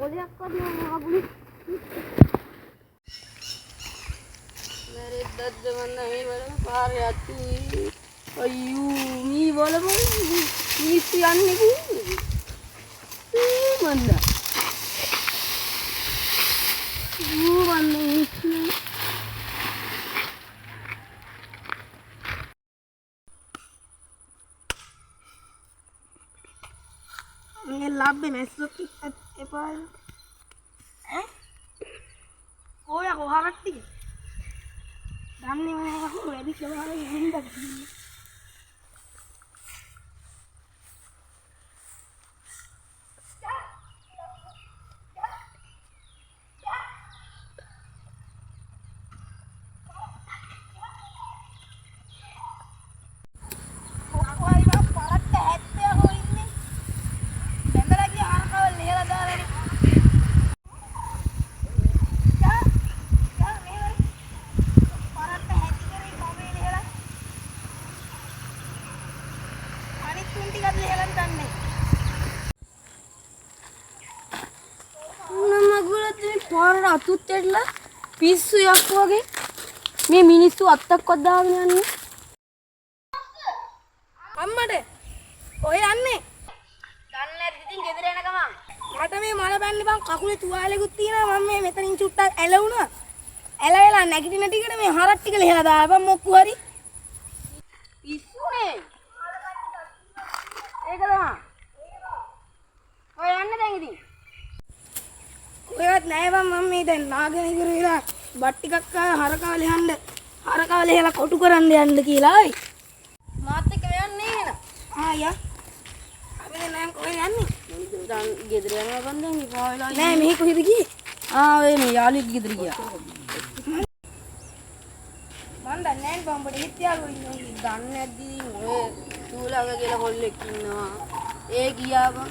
කොලයක්වත් නෑ ආගුලි. मेरे दर्द वरना ये वाला पार आती अय्यू मी बोला मी सियाने की बंदा वो बंदा ये लाभ में मैसो की ए पर हैं कोया को हारती सामने में वो रेडी चला रही है हिंदा අතුත්තෙట్లా පිස්සු යක්කු වගේ මේ මිනිස්සු අත්තක්වත් දාගෙන යන්නේ අම්මට ඔය යන්නේ දන්නේ නැද්ද ඉතින් ගෙදර යන ගමන් මට මේ මල බැන්නේ බං කකුලේ තුවාලෙකුත් තියෙනවා මම මේ මෙතනින් චුට්ටක් ඇලවුණා ඇලවෙලා නැගිටින ටිකට මේ හරක් ටික ලෙහලා දාපන් මොක්කු හරි පිස්සුනේ ඒක තමයි ඔය යන්නේ දැන් ඉතින් ඔයවත් නෑ බං මම මේ දැන් නාගෙන ඉවරලා බත් ටිකක් හරකාව ලෙහලා කොටු කරන්න යන්න කියලා ආයි මාත් එක්ක යන්නේ නේද ආ අපි දැන් කොහෙද යන්නේ දැන් ගෙදර යනවා බං දැන් ඉපාවලා නෑ මේ කොහෙද ගියේ ඔය මේ යාළුවෙක් ගෙදර ගියා මං දන්නේ නෑ බං බඩේ හිටියාලු ඉන්නේ දන්නේ නැද්දි ඔය චූලංග කියලා කොල්ලෙක් ඉන්නවා ඒ ගියා බං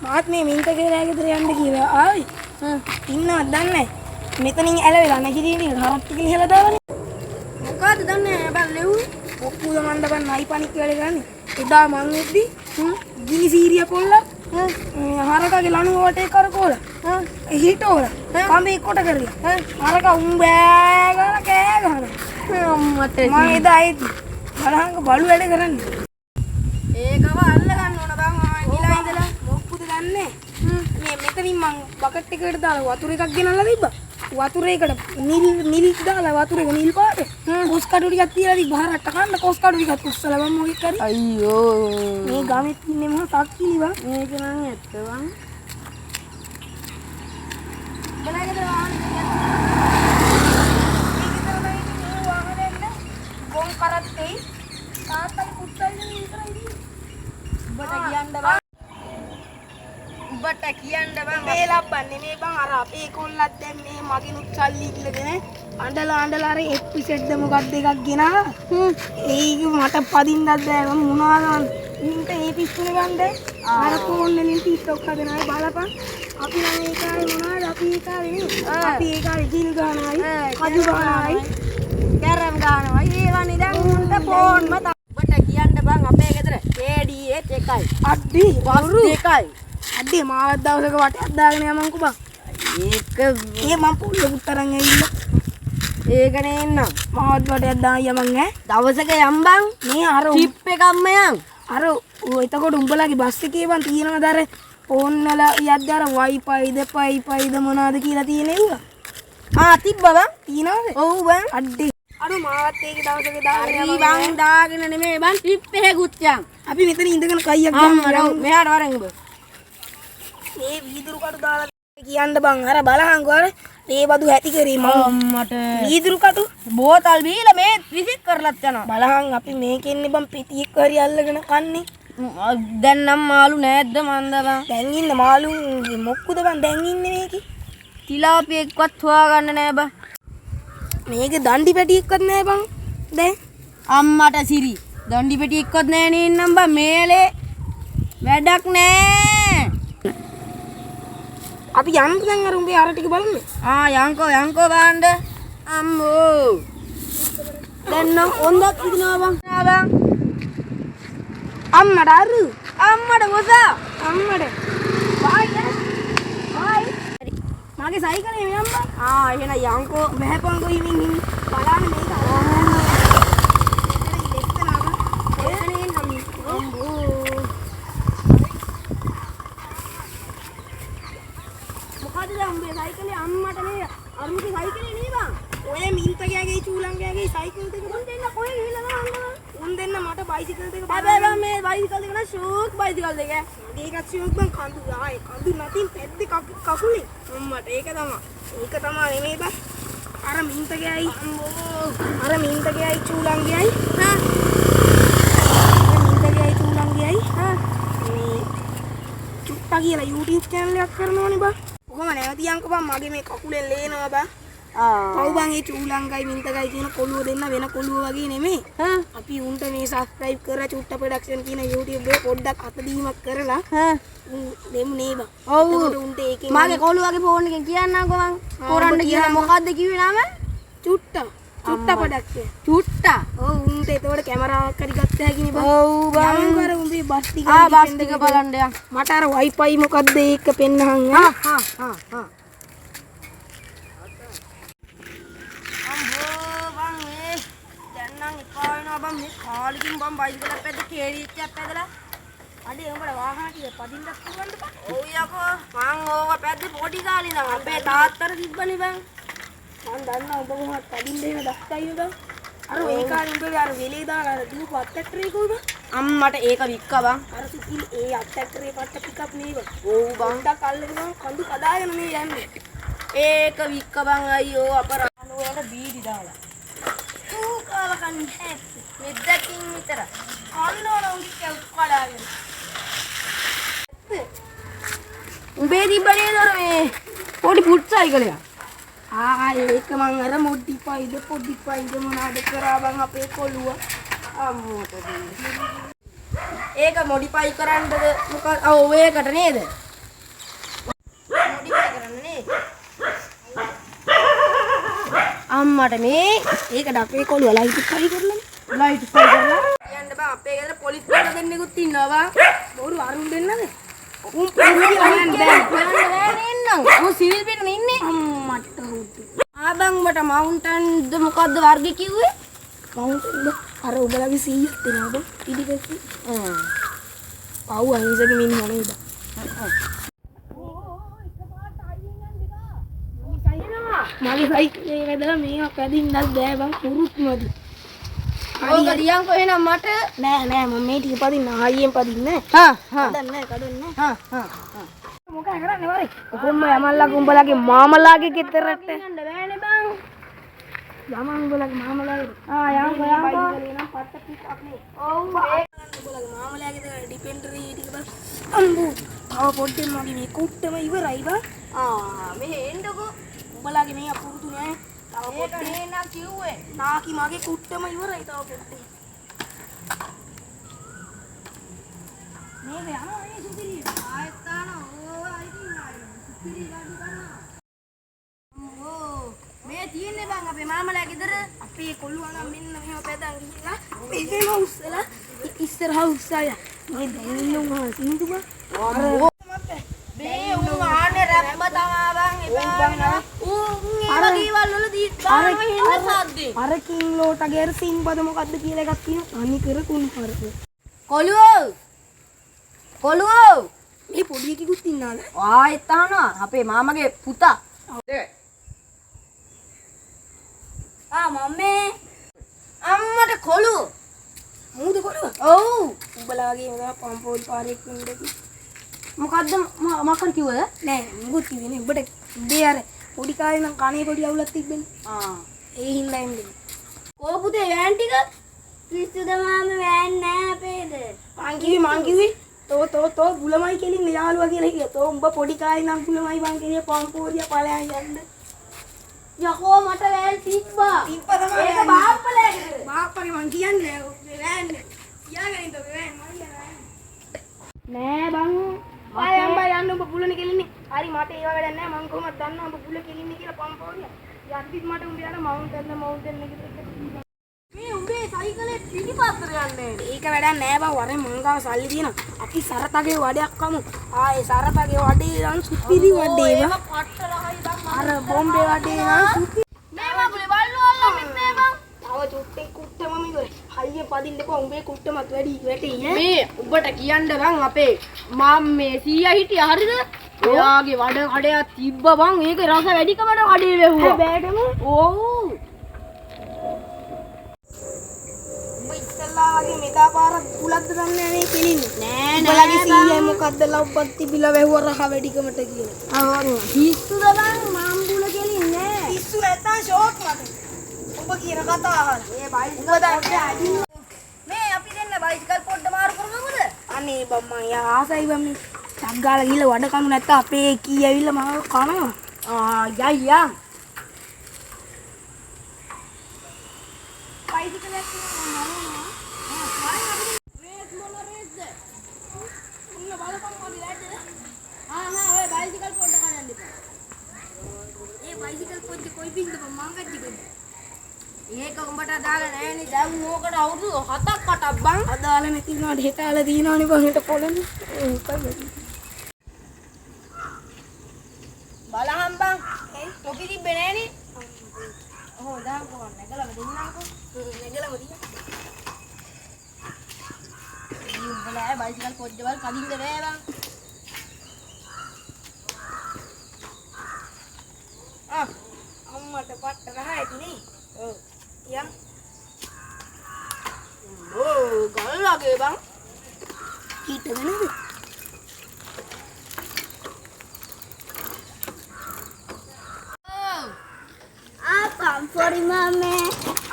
මාත් මේ මින්ට ගෙදර යන්න කියලා ආයි ඉන්නවද දන්නේ මෙතනින් ඇලවෙලා නැගිටින හරක් ටික ලිහලා දාවනේ මොකද්ද දන්නේ බං ලෙව් ඔක්කුද මන්ද බං නයි පණික් කියලා ගන්නේ එදා මං එද්දි ගිනි සීරිය කොල්ල හරකගේ ලණුව වටේ කරකෝල හිටෝල කම්බේ කොට කරලා හරක උඹෑ ගාලා කෑ ගහනවා අම්මට මම එදා එද්දි බලහංග බලු වැඩ කරන්නේ ඒකව අල්ල ගන්න ඕන බං ගිලා ඉඳලා මොක්කුද දන්නේ මේ මෙතනින් මං බකට් එකකට දාලා වතුර එකක් ගෙනල්ලා තිබ්බා. වතුර එකට නිල් දාලා වතුර එක නිල් පාට. කොස් කඩු ටිකක් තියලා තිබ්බා. හරට කන්න කොස් කඩු ටිකක් උස්සලා මම මොකෙක් කරේ. අයියෝ. මේ ගමෙත් ඉන්නේ මහා තක්කිලි බං. මේක නම් ඇත්ත බං. බලයිද වාහනේ ගොන් කරත් එයි. තාත්තගේ පුත්තල්නේ විතරයි. උඹට කියන්න බං මේ ලබන්නේ මේ බං අර අපේ කොල්ලත් දැන් මේ මගිනුත් සල්ලි ඉල්ලගෙන අඬලා අර එපිසෝඩ් මොකක්ද එකක් ගෙනා ඒක මට පදින්නත් බෑ මම මොනවාද මින්ට ඒ පිස්සුනේ ගන්නද අර ෆෝන් වලින් ටික්ටොක් හදනයි බලපන් අපි නම් ඒ කාලේ මොනවාද අපි ඒ කාලේ නේ අපි ඒ කාලේ ජිල් ගානවයි කජු ගානවයි කැරම් ගානවයි ඒවනේ දැන් උන්ට ෆෝන් මත උඹට කියන්න බං අපේ ගෙදර KDH එකයි අඩි වරු එකයි අඩේ මාවත් දවසක වටයක් දාගෙන යමන්කෝ බං ඒක මේ මම පොල්ල පුතරන් ඇවිල්ලා ඒකනේ එන්න මාවත් වටයක් දාන් යමන් ඈ දවසක යම් බං මේ අර ටිප් එකක්ම යන් අර එතකොට උඹලාගේ බස් එකේ බං තියෙනවද අර ෆෝන් වල යද්ද අර වයිෆයිද මොනවද කියලා තියෙන ඒවා තිබ්බා බං තියෙනවද ඔව් බං අඩේ අර මාවත් ඒක දවසක දාගෙන යමන් බං දාගෙන නෙමෙයි බං ටිප් එකකුත් යන් අපි මෙතන ඉඳගෙන කයියක් ගමු මෙහාට වරන් උඹ මේ වීදුරු කටු දාලා කියන්න බං අර බලහංගෝ අර මේ බදු ඇති කරේ මම අම්මට වීදුරු කටු බෝතල් බීලා මේ විසික් කරලත් යනවා බලහං අපි මේකෙන් ඉන්නේ බං පිටියක් හරි අල්ලගෙන කන්නේ දැන් නම් මාළු නැද්ද මන්ද බං දැන් ඉන්න මාළු මොක්කුද බං දැන් ඉන්නේ මේකේ තිලාපියෙක්වත් හොයාගන්න නෑ බං මේකේ දණ්ඩි පැටියෙක්වත් නෑ බං දැන් අම්මට සිරි දණ්ඩි පැටියෙක්වත් නෑ නේ නම් බං මේලේ වැඩක් නෑ අපි යන්න දැන් අර උඹේ අර ටික බලන්න යන්කෝ බලන්න අම්මෝ දැන් නම් හොඳක් ඉදිනවා බං අම්මට මොසා අම්මට බයි මගේ සයිකලේ මෙයන් බං. එහෙනම් යන්කෝ වැහපන්කෝ හිමින් හිමින්. බලන්න මේක මොකද දැන් උඹේ සයිකලේ අම්මට නේ අරුන්ගේ සයිකලේ නේ බං. ඔය මින්තගයාගේ චූලංගයාගේ සයිකල් දෙක උන් දෙන්න කොහෙ ගිහිල්ලා නාන්දා. උන් දෙන්න මට බයිසිකල් දෙක බෑ මේ බයිසිකල් දෙක නා ෂෝක් බයිසිකල් දෙක. මේකත් ෂෝක් බං කඳු ආයේ කඳු නැතින් පැද්දේ කකුලේ. අම්මට ඒක තමයි. ඒක තමයි නෙමෙයි බං. අර මින්තගයයි චූලංගයයි මින්තගයයි චූලංගයයි මේ චුට්ටා කියලා YouTube channel එකක් කරනවනේ බං. කොහොම නැවතියන්කෝ බං මගේ මේ කකුලෙන් ලේනවා බං. පව් බං ඒ චූලංගයි මින්තගයි කියන කොළුව දෙන්න වෙන කොළුව වගේ නෙමෙයි. අපි උන්ට මේ subscribe කරලා චුට්ටා ප්‍රොඩක්ෂන් කියන YouTube එකේ පොඩ්ඩක් අතදීමක් කරලා දෙමු නේ බං. ඔව් උන්ට ඒකේ මගේ කොළුවගේ ෆෝන් එකෙන් කියන්නම්කෝ මං. කොරන්න කියලා මොකද්ද කිව්වේ නම? චුට්ටා ප්‍රොඩක්ෂන්. චුට්ටා. ඔව් උන්ට ඒතකොට කැමරාවක් හරි ගත්ත හැකිනේ බං. ඔව් බං. යම් කර උඹේ බස් ටික බස් ටික බලන්න යා. මට අර Wi-Fi මොකද්ද ඒක පෙන්නහන්. බං මේ කාලෙකින් බං බයිසිකලයක් පැද්ද කේරිච්චයක් පැදලා අඩේ උඹට වාහන ටික පදින්නත් පුළුවන්ද බං? ඔව් යකෝ මං ඕක පැද්දේ පොඩි කාලේ ඉඳන් අපේ තාත්තට තිබ්බනේ බං. මං දන්නා උඹ කොහොමද පදින්න එහෙම දැක්කයි බං. අර ඒ කාලේ උඹගේ අර වෙලේ දාලා අර දීපු අට්ටැක්ටරේ කොයිද? අම්මට ඒක වික්කා බං. අර සිතිල් ඒ අට්ටැක්ටරේ පට්ට පිකප් නේද? ඔව් බං. ඩක් අල්ලගෙන කඳු කදාගෙන මේ යන්නේ. ඒක වික්කා බං අයියෝ අපරාණ වලට බීඩි දාලා. ඌ කාලා කන්නේ. මෙද්දකින් විතර අන්නෝන උන්ගේ උක්කඩාගෙන උඹේ තිබ්බනේ දර මේ පොඩි පුට් සයිකලයක් ඒක මං අර මොඩිෆයිද පොඩිෆයිද මොනවද කරා බං අපේ කොළුව අම්මෝට ඒක මොඩිෆයි කරන්නද මොකද ඔව් ඒකට නේද මොඩිෆයි කරන්න නේ අම්මට මේ ඒකට අපේ කොළුව ලයිට් එකයි කරලා ලයිට් ෆයි කරලා යන්න බං අපේ ගෙදර පොලිස් කාර දෙන්නෙකුත් ඉන්නවා බං බෝරු අරුන් දෙන්නද උන් පොලිස් යන්න බෑ නේන්නම් උන් සිවිල් පිටන ඉන්නේ අම්මට හුතු බං උඹට මවුන්ටන්ද මොකද්ද වර්ගෙ කිව්වේ මවුන්ටන්ද අර උඹලගේ 100ක් දෙනවා බං පිටිපස්සේ පව් අහිංසක මිනිහා නේද මගේ සයිකලේ වැදලා මේවා පැදින්නත් බෑ බං පුරුත් මදි ඕක දියන්කෝ එහෙනම් මට නෑ මම මේ ටික පදින්න ආයෙත් පදින්නේ කඩන්නේ මොකද කරන්නේ වරේ කොහොම යමල්ලාගේ උඹලාගේ මාමලාගේ ගෙදරට යන්න බෑනේ බං යමන් උඹලාගේ මාමලාගේ යන්කෝ නම් පට්ට පිටක් නේ ඔව් උඹලාගේ මාමලාගේ ගෙදර ඩිපෙන්ඩරි ටික බං අම්බු තව පොඩ්ඩෙන් මගේ මේ කුට්ටම ඉවරයි බං මෙහෙ එන්නකෝ උඹලාගේ මේ අපුරුදු නෑ ඒක නේනම් කිව්වේ නාකි මගේ කුට්ටම ඉවරයි තව පොඩ්ඩේ මේ යනවා මේ සුපිරි ආයෙත් තාන ඕ අයිතින් සුපිරි ගඩු කරනවා මේ තියෙන්නේ බං අපේ මාමලා ගෙදර අපේ කොල්ලෝ නම් මෙන්න මෙහෙම පැදන් ගිහිල්ලා මේකම උස්සලා ඉස්සරහ උස්සය මේ දැන් ඉන්නවා සින්දු බං මේ උන් ආනේ රැම්ම තමා බං එපා අර කීවල් වල දී ගානම හින්න සද්දේ අර කින්ලෝට ගෙර සිංපද මොකද්ද කියලා එකක් තියෙනවා අනි කර කුණු හරක කොළුවෝ මේ පොඩි එකෙකුත් ඉන්නාද ආයෙත් අහනවා අපේ මාමගේ පුතා මම්මේ අම්මට කොළුව මූද කොළුව ඔව් උඹලාගේ මම පම්පෝල් පාරේ ඉන්නේ මොකද්ද මකර කිව්වද නෑ මොකුත් කිව්වේ නේ උඹට උඹේ අර පොඩි කාලේ නම් කණේ පොඩි අවුලක් තිබ්බනේ ඒ හින්දා එන්නේ කෝ පුතේ වෑන් ටික කිස්සුද මාම වෑන් නෑ අපේද මං කිව්වේ තෝ බුලමයි කෙලින් යාළුවා කියලා කිව්වා තෝ උඹ පොඩි කාලේ නම් බුලමයි මං කියන්නේ පම්පෝරියා ඵලයන් යන්න යකෝ මට වෑන් තිබ්බා තමයි ඒක බාප්පගේ මං කියන්නේ වෑන් කියාගෙන ඉඳ වෑන් නෑ බං ආයම් බය යන්න ඔබ පුලනේ කෙලින්නේ හරි මට ඒව වැඩක් නෑ මං කොහොමද දන්නවා ඔබ පුල කෙලින්නේ කියලා පම්පෝරියා යද්දිත් මට උඹ යන මවුන්ටන් එකට මේ උඹේ සයිකලේ පිටිපස්සට යන්නේ. ඒක වැඩක් නෑ බං වරේ මංගාව සල්ලි තියෙනවා. අපි සරතගේ වඩයක් කමු. ඒ සරතගේ වඩේ නම් සුපිරි වඩේ බං. ඒක පට්ටලහයි බං. අර බොම්බේ වඩේ නම් සුපිරි. මේ මගුලේ බල්ලෝ අල්ලන්නේ නෑ බං. තව චුට්ටේ කුට්ටම මිදුරේ. හයිය පදින්න එපා උඹේ කුට්ටමත් වැඩි වැටි ඈ. මේ උඹට කියන්න බං අපේ මම මේ සීයා හිටියා හරිද? එයාගේ වඩ කඩයක් තිබ්බ බං. ඒක රස වැඩිකමට වඩේ වැහුවා. හැබැයිටම ඕ වගේ මෙදා පාරක් පුලක්ද දන්නේ නැහැ කෙලින්නේ. නෑ නෑ. උඹලගේ සීයේ මොකද්ද ලව්පත් තිබිලා වැහුව රහ වැඩිකමට කියලා. ආ පිස්සුද බං මාම්බුල කෙලින්නේ නෑ. පිස්සු නැත්තම් ෂෝක් මට. ඔබ කියන කතා අහන්න. මේ බයිසිකල් මේ අපි දෙන්න බයිසිකල් පොඩ්ඩ මාරු කරමුද? අනේ බම් මං යා ආසයි බම් මේ. ටක් ගාලා ගිහලා වඩ කනු නැත්තම් අපේ කී ඇවිල්ලා මාව කනවා. යයි යන්. බයිසිකල් එකක් මරනවා. බයිසිකල් පොඩ්ඩ කඩන්න එපා. ඒ බයිසිකල් පොඩ්ඩ කොයි බින්ද මං ගද්දි කොයි. ඒක උඹට දාලා නෑනේ. දැන් මොකට අවුරුදු 7ක් 8ක් බං. අදාලා නැති වුණාට හෙටාලා දිනවනේ බං හෙට පොළන්නේ. බලහම් බං. තොපි තිබ්බේ නෑනේ. ඔහො දාන්නකෝ නැගලම දෙන්නම්කෝ. නැගලම දින්න. උඹලා බයිසිකල් පොඩ්ඩවල් කලින්ද නෑ බං. අම්මට පට්ට රහ ඇතිනේ. ඔව්. යන්. ඕ ගල්ලාගේ බං. කීටද නේද? පම්පෝරි මම්මේ.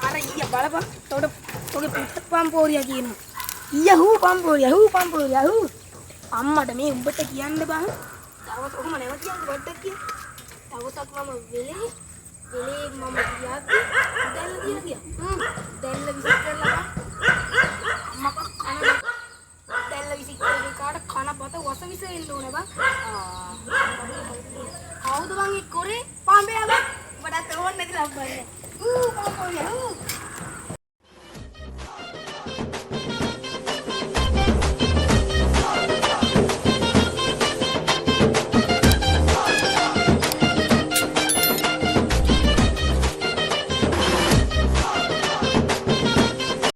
අර ඊය බලපන්. තොගේ පුත්ත පම්පෝරියා කියනවා. යහූ පම්පෝරියා යහූ. අම්මට මේ උඹට කියන්න බං. තව කොහොම නැවතියන්ද බඩක් කිය. තවසක් මම වෙලේ මම ගියාද දැල්ල දින දැල්ල විසික් කරලා මක කන දැල්ල විසික් කරේ කාට කන බත වස විස එන්න ඕන බං. කවුද බං ඒ කොරේ පම්බේ බං. උඹට ඕන නැති ලබ්බන්නේ. පම්පෝරියා